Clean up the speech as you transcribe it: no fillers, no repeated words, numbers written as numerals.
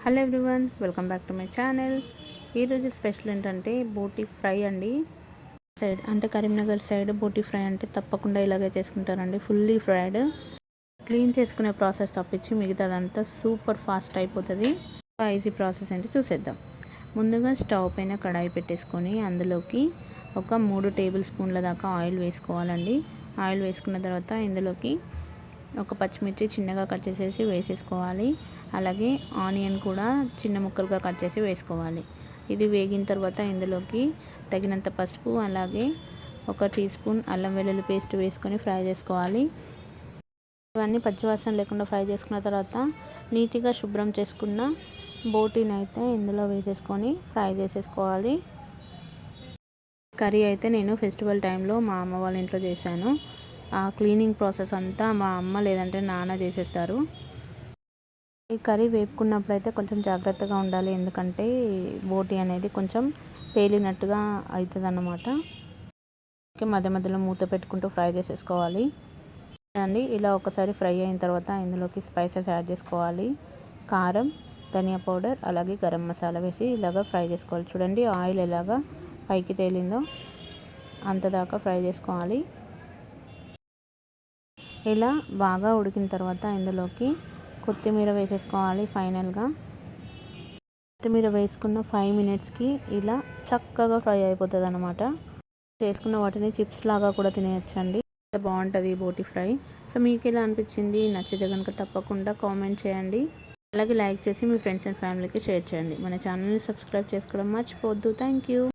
Hello everyone, welcome back to my channel. ఈరోజు special ఏంటంటే బోటీ fry అండి. సైడ్ అంటే కరీంనగర్ సైడ్ బోటీ ఫ్రై అంటే తప్పకుండా ఇలాగే చేసుకుంటారండి. ఫుల్లీ ఫ్రైడ్, క్లీన్ చేసుకునే ప్రాసెస్ తప్పించి మిగతాదంతా సూపర్ ఫాస్ట్ అయిపోతుంది. ఈజీ ప్రాసెస్ ఏంటి చూసేద్దాం. ముందుగా స్టవ్ పైన కడాయి పెట్టేసుకొని అందులోకి ఒక 3 టేబుల్ స్పూన్ల దాకా ఆయిల్ వేసుకోవాలండి. ఆయిల్ వేసుకున్న తర్వాత ఇందులోకి ఒక పచ్చిమిర్చి చిన్నగా కట్ చేసేసి వేసేసుకోవాలి. అలాగే ఆనియన్ కూడా చిన్న ముక్కలుగా కట్ చేసి వేసుకోవాలి. ఇది వేగిన తర్వాత ఇందులోకి తగినంత పసుపు, అలాగే 1 టీ స్పూన్ అల్లం వెల్లుల్లి పేస్ట్ వేసుకొని ఫ్రై చేసుకోవాలి. ఇవన్నీ పచ్చివాసన లేకుండా ఫ్రై చేసుకున్న తర్వాత నీట్గా శుభ్రం చేసుకున్న బోటీని అయితే ఇందులో వేసేసుకొని ఫ్రై చేసేసుకోవాలి. కర్రీ అయితే నేను ఫెస్టివల్ టైంలో మా అమ్మ వాళ్ళ ఇంట్లో చేశాను. ఆ క్లీనింగ్ ప్రాసెస్ అంతా మా అమ్మ లేదంటే నాన్న చేసేస్తారు. ఈ కర్రీ వేపుకున్నప్పుడు అయితే కొంచెం జాగ్రత్తగా ఉండాలి, ఎందుకంటే బోటీ అనేది కొంచెం పేలినట్టుగా అవుతుంది అన్నమాట. మధ్య మధ్యలో మూత పెట్టుకుంటూ ఫ్రై చేసేసుకోవాలి అండి. ఇలా ఒకసారి ఫ్రై అయిన తర్వాత ఇందులోకి స్పైసెస్ యాడ్ చేసుకోవాలి. కారం, ధనియా పౌడర్, అలాగే గరం మసాలా వేసి ఇలాగ ఫ్రై చేసుకోవాలి. చూడండి ఆయిల్ ఎలాగా పైకి తేలిందో అంతదాకా ఫ్రై చేసుకోవాలి. ఇలా బాగా ఉడికిన తర్వాత ఇందులోకి కొత్తిమీర వేసేసుకోవాలి. ఫైనల్గా కొత్తిమీర వేసుకున్న 5 మినిట్స్కి ఇలా చక్కగా ఫ్రై అయిపోతుంది అన్నమాట. చేసుకున్న వాటిని చిప్స్ లాగా కూడా తినేయచ్చండి. బాగుంటుంది బోటీ ఫ్రై. సో మీకు ఎలా అనిపించింది? నచ్చితే కనుక తప్పకుండా కామెంట్ చేయండి. అలాగే లైక్ చేసి మీ ఫ్రెండ్స్ అండ్ ఫ్యామిలీకి షేర్ చేయండి. మన ఛానల్ని సబ్స్క్రైబ్ చేసుకోవడం మర్చిపోవద్దు. Thank you.